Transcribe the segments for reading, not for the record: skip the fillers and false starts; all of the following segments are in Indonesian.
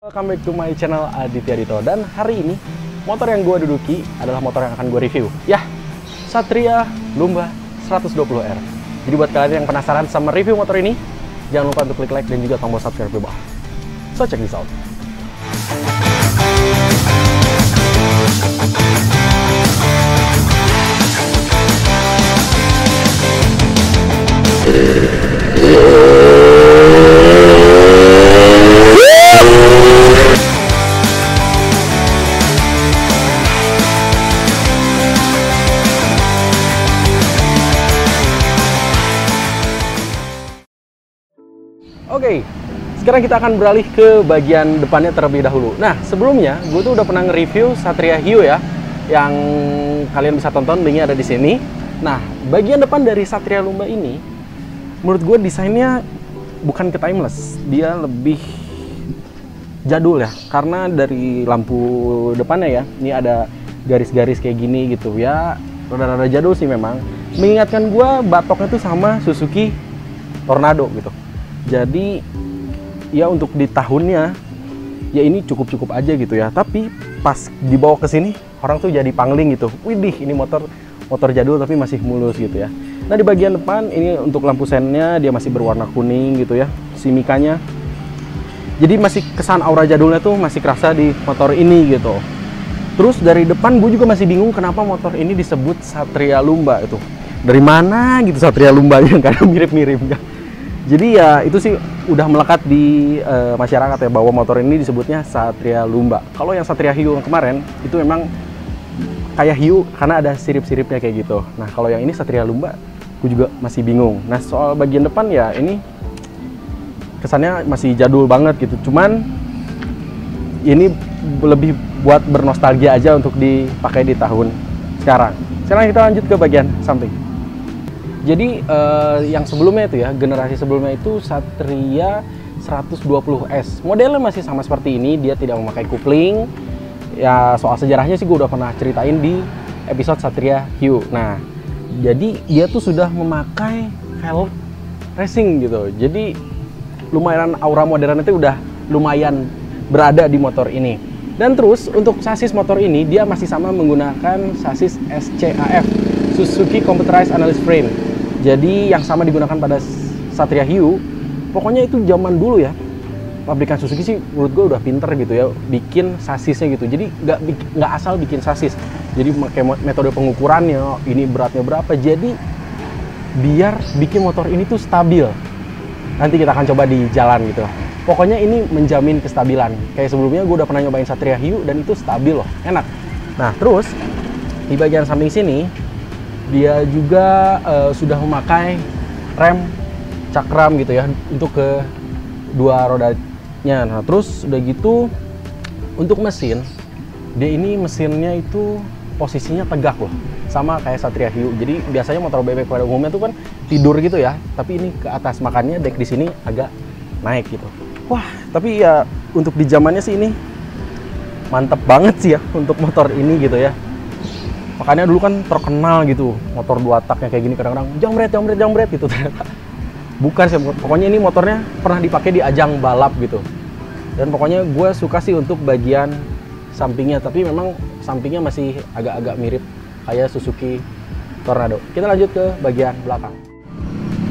Welcome back to my channel Aditya Dito. Dan hari ini motor yang gue duduki adalah motor yang akan gue review. Ya, Satria Lumba 120R. Jadi buat kalian yang penasaran sama review motor ini, jangan lupa untuk klik like dan juga tombol subscribe di bawah. So check this out. Oke, sekarang kita akan beralih ke bagian depannya terlebih dahulu. Nah, sebelumnya gue tuh udah pernah nge-review Satria Hiu ya, yang kalian bisa tonton, linknya ada di sini. Nah, bagian depan dari Satria Lumba ini, menurut gue desainnya bukan ke timeless, dia lebih jadul ya, karena dari lampu depannya ya, ini ada garis-garis kayak gini gitu ya, rada-rada jadul sih memang. Mengingatkan gue batoknya tuh sama Suzuki Tornado gitu. Jadi ya untuk di tahunnya ya ini cukup-cukup aja gitu ya. Tapi pas dibawa ke sini orang tuh jadi pangling gitu. Widih, ini motor jadul tapi masih mulus gitu ya. Nah, di bagian depan ini untuk lampu sennya dia masih berwarna kuning gitu ya. Si mikanya. Jadi masih kesan aura jadulnya tuh masih kerasa di motor ini gitu. Terus dari depan gue juga masih bingung kenapa motor ini disebut Satria Lumba itu. Dari mana gitu Satria Lumbanya, karena mirip-mirip kan. Jadi ya itu sih udah melekat di masyarakat ya, bahwa motor ini disebutnya Satria Lumba. Kalau yang Satria Hiu yang kemarin itu memang kayak Hiu karena ada sirip-siripnya kayak gitu. Nah, kalau yang ini Satria Lumba aku juga masih bingung. Nah, soal bagian depan ya ini kesannya masih jadul banget gitu. Cuman ini lebih buat bernostalgia aja untuk dipakai di tahun sekarang. Sekarang kita lanjut ke bagian samping. Jadi yang sebelumnya itu ya, generasi sebelumnya itu Satria 120S. Modelnya masih sama seperti ini, dia tidak memakai kopling. Ya soal sejarahnya sih gue udah pernah ceritain di episode Satria Hiu. Nah, jadi dia tuh sudah memakai velg racing gitu. Jadi lumayan aura modern itu udah lumayan berada di motor ini. Dan terus untuk sasis motor ini dia masih sama menggunakan sasis SCAF, Suzuki Computerized Analysis Frame. Jadi yang sama digunakan pada Satria Hiu, pokoknya itu zaman dulu ya, pabrikan Suzuki sih menurut gue udah pinter gitu ya, bikin sasisnya gitu. Jadi nggak asal bikin sasis, jadi pakai metode pengukurannya, ini beratnya berapa, jadi biar bikin motor ini tuh stabil. Nanti kita akan coba di jalan gitu. Pokoknya ini menjamin kestabilan. Kayak sebelumnya gue udah pernah nyobain Satria Hiu dan itu stabil loh, enak. Nah terus di bagian samping sini, dia juga sudah memakai rem cakram gitu ya untuk ke dua rodanya. Nah terus udah gitu untuk mesin, dia ini mesinnya itu posisinya tegak loh, sama kayak Satria Hiu. Jadi biasanya motor bebek pada umumnya tuh kan tidur gitu ya, tapi ini ke atas, makanya deck di sini agak naik gitu. Wah, tapi ya untuk di zamannya sih ini mantep banget sih ya untuk motor ini gitu ya. Makanya dulu kan terkenal gitu motor dua tak yang kayak gini, kadang-kadang jambret gitu ternyata. Bukan sih, pokoknya ini motornya pernah dipakai di ajang balap gitu. Dan pokoknya gue suka sih untuk bagian sampingnya, tapi memang sampingnya masih agak-agak mirip kayak Suzuki Tornado. Kita lanjut ke bagian belakang.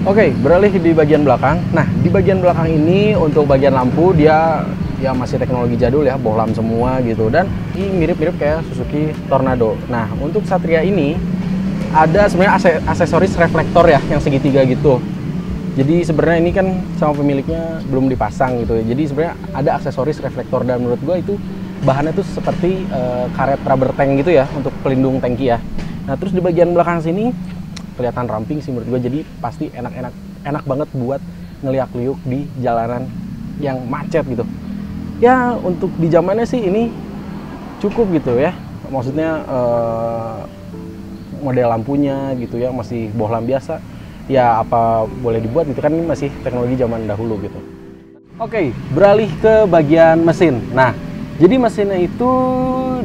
Oke, beralih di bagian belakang. Nah, di bagian belakang ini untuk bagian lampu dia ya masih teknologi jadul ya, bohlam semua gitu, dan ini mirip-mirip kayak Suzuki Tornado. Nah, untuk Satria ini ada sebenarnya aksesoris reflektor ya yang segitiga gitu. Jadi sebenarnya ini kan sama pemiliknya belum dipasang gitu ya. Jadi sebenarnya ada aksesoris reflektor, dan menurut gue itu bahannya tuh seperti karet rubber tank gitu ya untuk pelindung tangki ya. Nah, terus di bagian belakang sini kelihatan ramping sih menurut gue, jadi pasti enak banget buat ngeliak-liuk di jalanan yang macet gitu. Ya untuk di zamannya sih ini cukup gitu ya, maksudnya model lampunya gitu ya masih bohlam biasa ya, apa boleh dibuat gitu kan, ini masih teknologi zaman dahulu gitu. Oke, beralih ke bagian mesin. Nah, jadi mesinnya itu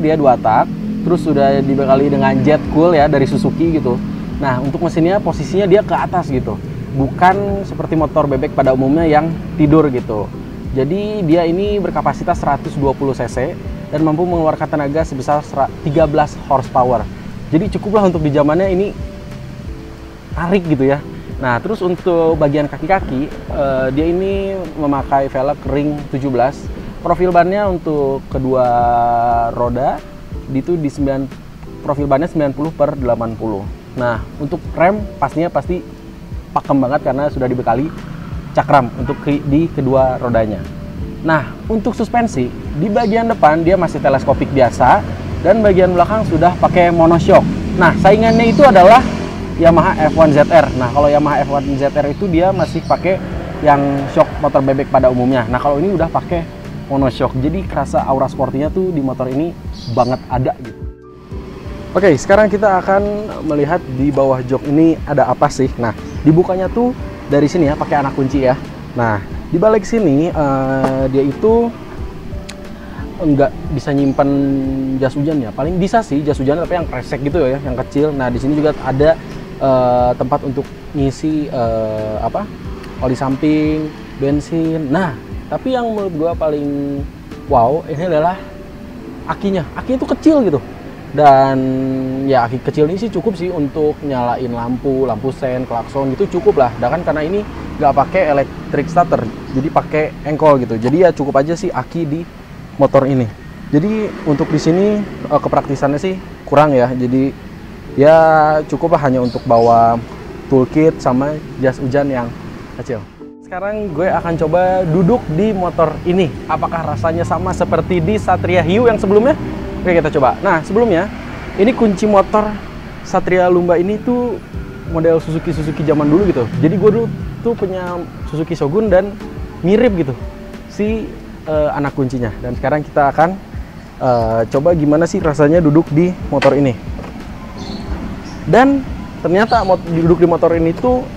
dia dua tak, terus sudah dibekali dengan jet cool ya dari Suzuki gitu. Nah, untuk mesinnya posisinya dia ke atas gitu, bukan seperti motor bebek pada umumnya yang tidur gitu. Jadi dia ini berkapasitas 120 cc dan mampu mengeluarkan tenaga sebesar 13 horsepower. Jadi cukuplah untuk di zamannya ini tarik gitu ya. Nah, terus untuk bagian kaki-kaki, dia ini memakai velg ring 17. Profil bannya untuk kedua roda itu di profil bannya 90/80. Nah, untuk rem pasti pakem banget karena sudah dibekali cakram untuk di kedua rodanya. Nah, untuk suspensi, di bagian depan dia masih teleskopik biasa dan bagian belakang sudah pakai monoshock. Nah, saingannya itu adalah Yamaha F1 ZR. Nah, kalau Yamaha F1 ZR itu dia masih pakai yang shock motor bebek pada umumnya. Nah, kalau ini udah pakai monoshock. Jadi kerasa aura sportinya tuh di motor ini banget ada gitu. Oke, sekarang kita akan melihat di bawah jok ini ada apa sih. Nah, dibukanya tuh dari sini ya, pakai anak kunci ya. Nah, di balik sini dia itu nggak bisa nyimpan jas hujan ya. Paling bisa sih jas hujan, tapi yang kresek gitu ya, yang kecil. Nah, di sini juga ada tempat untuk ngisi oli samping, bensin. Nah, tapi yang menurut gua paling wow ini adalah akinya. Akinya itu kecil gitu. Dan ya aki kecil ini sih cukup sih untuk nyalain lampu sen, klakson gitu cukup lah. Dan kan karena ini nggak pakai electric starter, jadi pakai engkol gitu. Jadi ya cukup aja sih aki di motor ini. Jadi untuk di sini kepraktisannya sih kurang ya. Jadi ya cukup lah hanya untuk bawa toolkit sama jas hujan yang kecil. Sekarang gue akan coba duduk di motor ini. Apakah rasanya sama seperti di Satria Hiu yang sebelumnya? Oke, kita coba. Nah, sebelumnya ini kunci motor Satria Lumba ini tuh model Suzuki zaman dulu gitu. Jadi gue dulu tuh punya Suzuki Shogun dan mirip gitu si anak kuncinya. Dan sekarang kita akan coba gimana sih rasanya duduk di motor ini. Dan ternyata duduk di motor ini tuh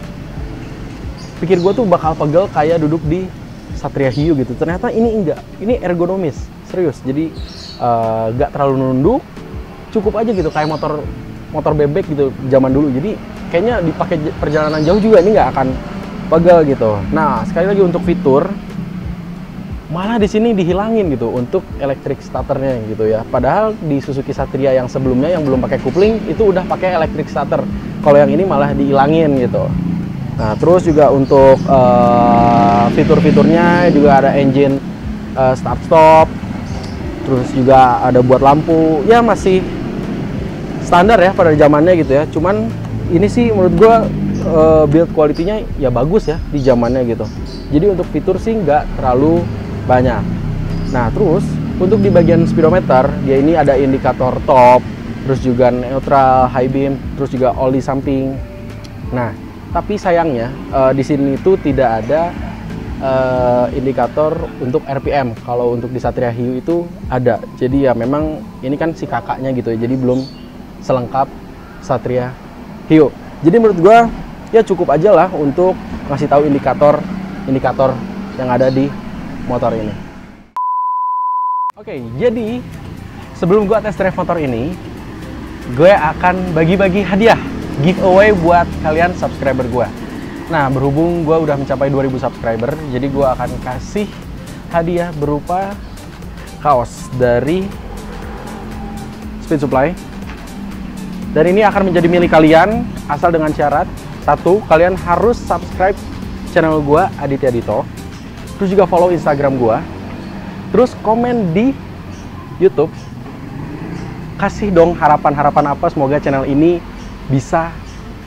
pikir gue tuh bakal pegel kayak duduk di Satria Hiu gitu. Ternyata ini enggak. Ini ergonomis, serius. Jadi nggak terlalu nunduk, cukup aja gitu kayak motor bebek gitu zaman dulu. Jadi kayaknya dipakai perjalanan jauh juga ini nggak akan pegel gitu. Nah, sekali lagi untuk fitur malah di sini dihilangin gitu untuk electric starternya gitu ya. Padahal di Suzuki Satria yang sebelumnya yang belum pakai kopling itu udah pakai electric starter. Kalau yang ini malah dihilangin gitu. Nah, terus juga untuk fitur-fiturnya juga ada engine start stop. Terus juga ada buat lampu, ya masih standar ya pada zamannya gitu ya. Cuman ini sih menurut gua build quality-nya ya bagus ya di zamannya gitu. Jadi untuk fitur sih nggak terlalu banyak. Nah, terus untuk di bagian speedometer dia ini ada indikator top, terus juga neutral, high beam, terus juga oli samping. Nah, tapi sayangnya di sini itu tidak ada indikator untuk RPM. Kalau untuk di Satria Hiu itu ada. Jadi ya memang ini kan si kakaknya gitu ya. Jadi belum selengkap Satria Hiu. Jadi menurut gua ya cukup aja lah untuk ngasih tahu indikator yang ada di motor ini. Oke, jadi sebelum gua tes drive motor ini, gue akan bagi-bagi hadiah giveaway buat kalian subscriber gua. Nah, berhubung gue udah mencapai 2000 subscriber, jadi gue akan kasih hadiah berupa kaos dari Speed Supply. Dan ini akan menjadi milik kalian, asal dengan syarat, satu, kalian harus subscribe channel gue, Aditya Dito. Terus juga follow Instagram gue. Terus komen di YouTube. Kasih dong harapan-harapan apa, semoga channel ini bisa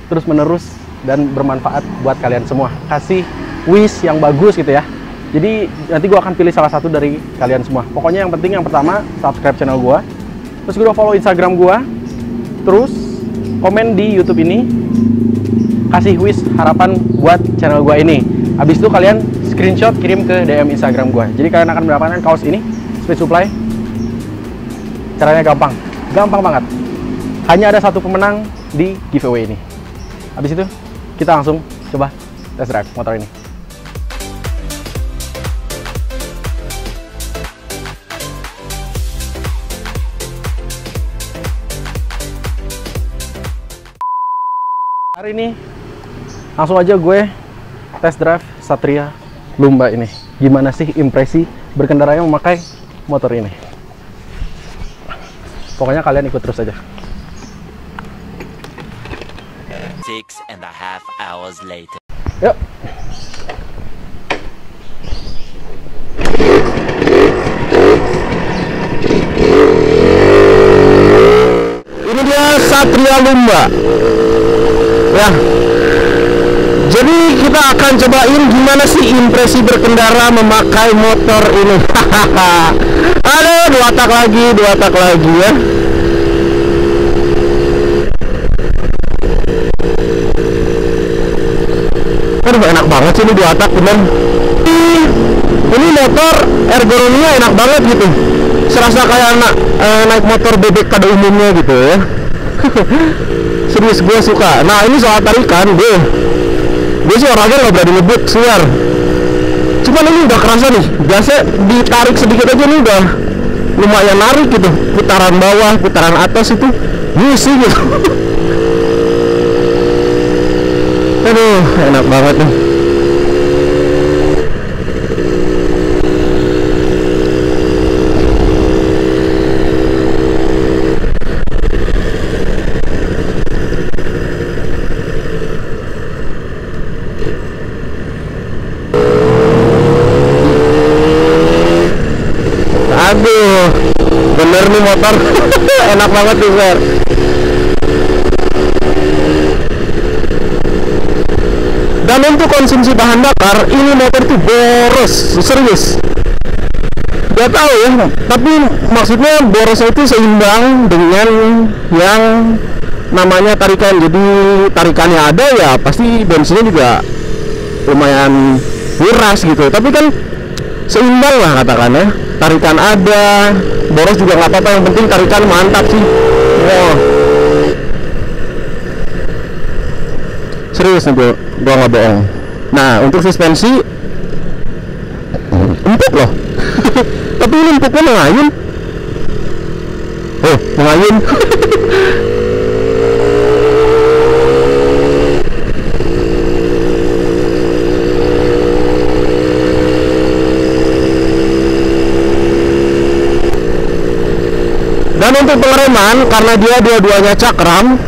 terus-menerus dan bermanfaat buat kalian semua. Kasih wish yang bagus gitu ya. Jadi nanti gue akan pilih salah satu dari kalian semua. Pokoknya yang penting yang pertama subscribe channel gue, terus gue follow Instagram gue, terus komen di YouTube ini, kasih wish harapan buat channel gue ini. Habis itu kalian screenshot kirim ke DM Instagram gue. Jadi kalian akan mendapatkan kaos ini Speed Supply. Caranya gampang banget. Hanya ada satu pemenang di giveaway ini. Habis itu kita langsung coba test drive motor ini. Hari ini langsung aja gue test drive Satria Lumba ini. gimana sih impresi berkendaranya memakai motor ini. Pokoknya kalian ikut terus aja. 6.5 hours later. Yuk. Ini dia Satria Lumba. Ya. Jadi kita akan cobain gimana sih impresi berkendara memakai motor ini. Aduh, dua tak lagi ya. Aduh, enak banget sih ini dua tak, teman. Ini motor ergonominya enak banget gitu. Serasa kayak naik motor bebek pada umumnya gitu ya. Serius, gue suka. Nah, ini soal tarikan, gue sih orangnya nggak berani ngebut, keluar. Cuman ini udah kerasa nih, biasa ditarik sedikit aja nih udah lumayan narik gitu. Putaran bawah, putaran atas itu ngisi gitu. Aduh, enak banget nih. Aduh, bener nih motor. Enak banget nih, Sir. Dan untuk konsumsi bahan bakar, ini motor tuh boros, serius. Gak tahu ya, tapi maksudnya borosnya itu seimbang dengan yang namanya tarikan. Jadi tarikannya ada ya, pasti bensinnya juga lumayan nguras gitu. Tapi kan seimbang lah katakan ya. Tarikan ada, boros juga nggak apa-apa, yang penting tarikan mantap sih. Wow. Serius nih, gua nggak bohong. Nah, untuk suspensi empuk loh. Tapi ini empuknya mengayun. Oh, mengayun. Dan untuk pengereman, karena dia dua-duanya cakram,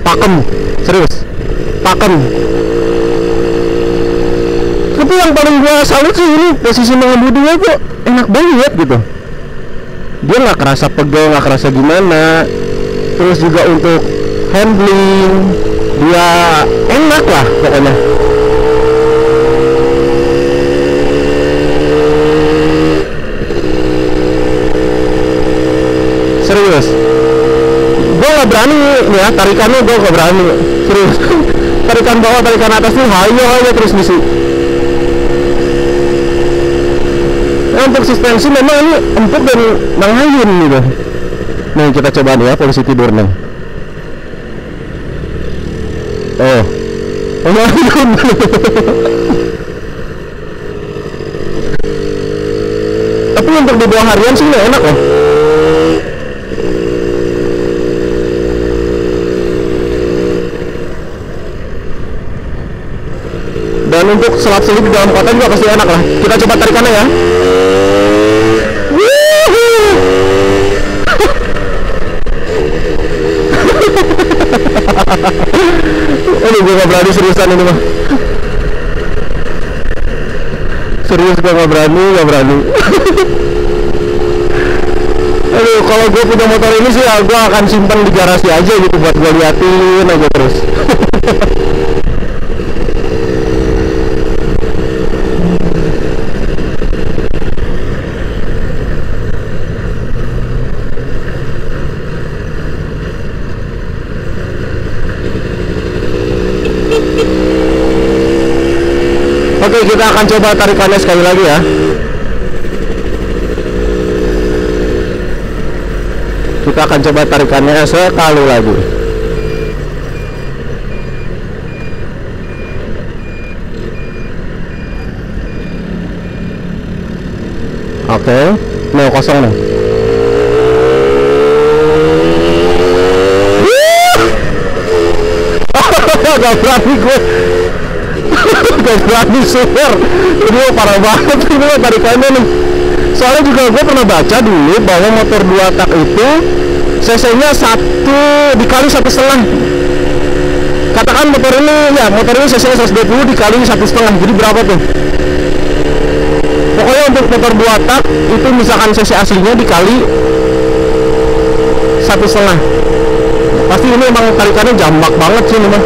pakem, serius, pakem. Tapi yang paling gua salut sih ini posisi mengemudinya kok enak banget gitu. Dia nggak kerasa pegel, nggak kerasa gimana. Terus juga untuk handling, dia enak lah pokoknya. Serius, gue nggak berani ya, tarikannya gue nggak berani, serius. Tarikan bawah, tarikan atas tuh hayo terus misi. Nah, untuk suspensi memang ini empuk dan mengayun gitu. Nih kita coba nih ya posisi tidur nih. Oh, mengayun. Tapi untuk di bawah harian sih enak loh. Dan untuk selap-selip di dalam kota juga pasti enak lah. Kita coba tarikannya ya. Aduh, gue gak berani seriusan ini mah. Serius gue gak berani. Aduh, kalau gue punya motor ini sih ya gue akan simpan di garasi aja gitu buat gue liatin aja terus. Oke, kita akan coba tarikannya sekali lagi ya. Kita akan coba tarikannya sekali lagi. Oke, no kosong nih. Gak berani gue. gak berani super. Ini parah banget ini tarikannya nih. Soalnya juga gue pernah baca dulu bahwa motor 2 tak itu cc-nya 1 dikali 1,5. Katakan motor ini cc-nya 120 dikali 1,5, jadi berapa tuh? Pokoknya untuk motor 2 tak itu misalkan cc aslinya dikali 1,5. Pasti ini emang tarikannya jambak banget sih memang.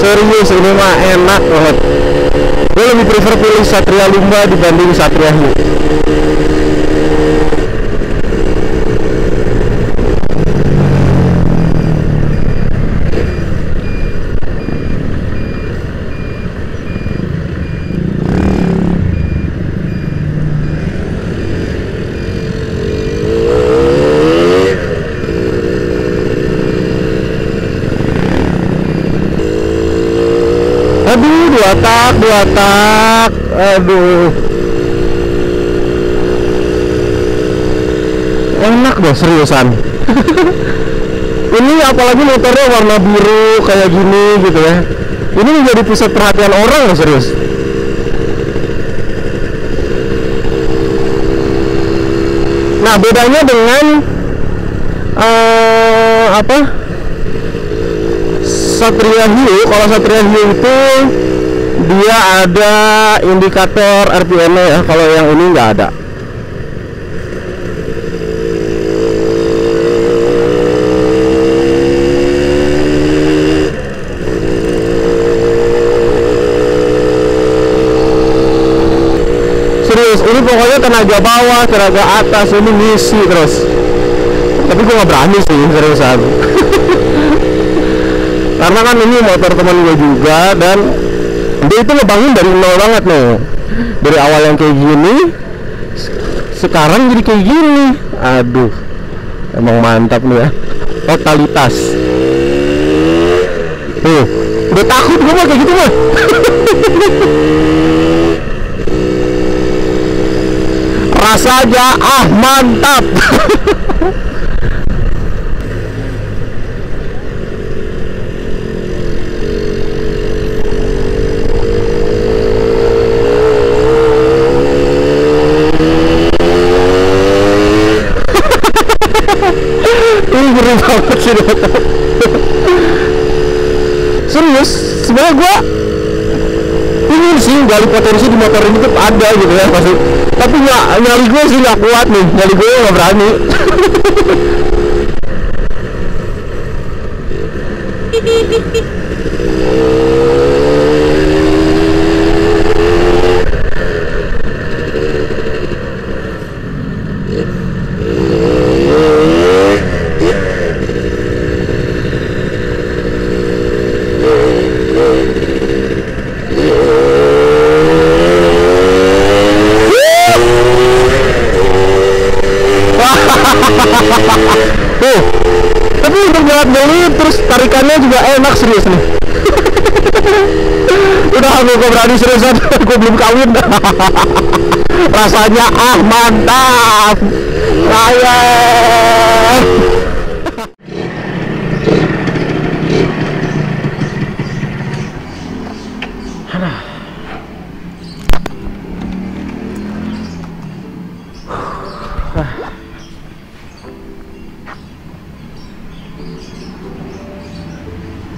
Serius ini mah enak banget. Gue lebih prefer pilih Satria Lumba dibanding Satria Hiu. Aduh, dua tak. Aduh. Enak dong seriusan. Ini apalagi motornya warna biru kayak gini gitu ya. Ini menjadi pusat perhatian orang loh, serius. Nah, bedanya dengan Satria Hiu. Kalau Satria Hiu itu dia ada indikator RPM-nya ya, kalau yang ini nggak ada. Serius, ini pokoknya tenaga bawah, tenaga atas, ini misi terus. Tapi gue nggak berani sih, seriusan. Karena kan ini motor teman gue juga, dan dia itu ngebangun dari nol banget nih. Dari awal yang kayak gini, sekarang jadi kayak gini. Aduh, emang mantap nih ya, totalitas. Tuh, udah takut gue mah kayak gitu mah. Rasanya mantap. Ini ngeri banget sih. Serius, sebenarnya gue ingin sih gali potensi di motor ini tuh ada gitu ya pasti. Tapi nyali gue sih nggak kuat nih, nyali gue nggak berani. Tuh, tapi untuk jalan-jalan terus tarikannya juga enak, serius nih. Udah aku berani seriusan, gue belum kawin. Rasanya mantap. Ayah.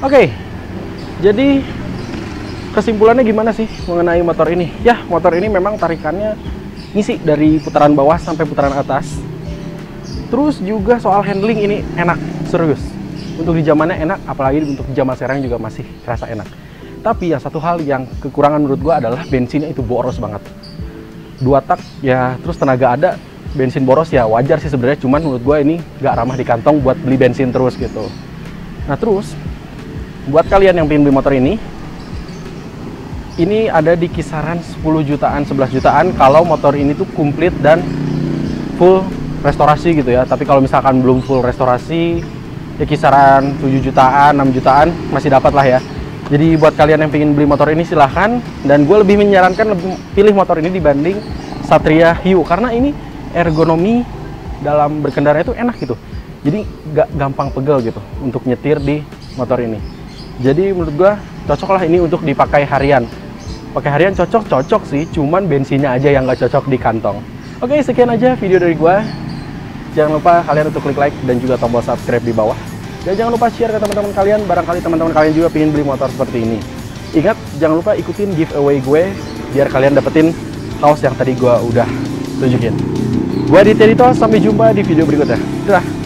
Oke, jadi kesimpulannya gimana sih mengenai motor ini? Ya, motor ini memang tarikannya ngisi dari putaran bawah sampai putaran atas. Terus juga soal handling ini enak, serius. Untuk di zamannya enak, apalagi untuk zaman sekarang juga masih terasa enak. Tapi ya satu hal yang kekurangan menurut gua adalah bensinnya itu boros banget. 2 tak ya, terus tenaga ada, bensin boros ya wajar sih sebenarnya. Cuman menurut gua ini nggak ramah di kantong buat beli bensin terus gitu. Nah terus buat kalian yang pengen beli motor ini ada di kisaran 10 jutaan, 11 jutaan kalau motor ini tuh komplit dan full restorasi gitu ya. Tapi kalau misalkan belum full restorasi ya kisaran 7 jutaan, 6 jutaan masih dapat lah ya. Jadi buat kalian yang pengen beli motor ini silahkan, dan gue lebih menyarankan pilih motor ini dibanding Satria Hiu karena ini ergonomi dalam berkendara itu enak gitu. Jadi nggak gampang pegel gitu untuk nyetir di motor ini. Jadi menurut gua cocok lah ini untuk dipakai harian. Pakai harian cocok sih, cuman bensinnya aja yang nggak cocok di kantong. Oke, sekian aja video dari gua. Jangan lupa kalian untuk klik like dan juga tombol subscribe di bawah. Dan jangan lupa share ke teman-teman kalian, barangkali teman-teman kalian juga pengen beli motor seperti ini. Ingat, jangan lupa ikutin giveaway gue, biar kalian dapetin kaos yang tadi gue udah tunjukin. Gue Aditya Dito, sampai jumpa di video berikutnya. Dah.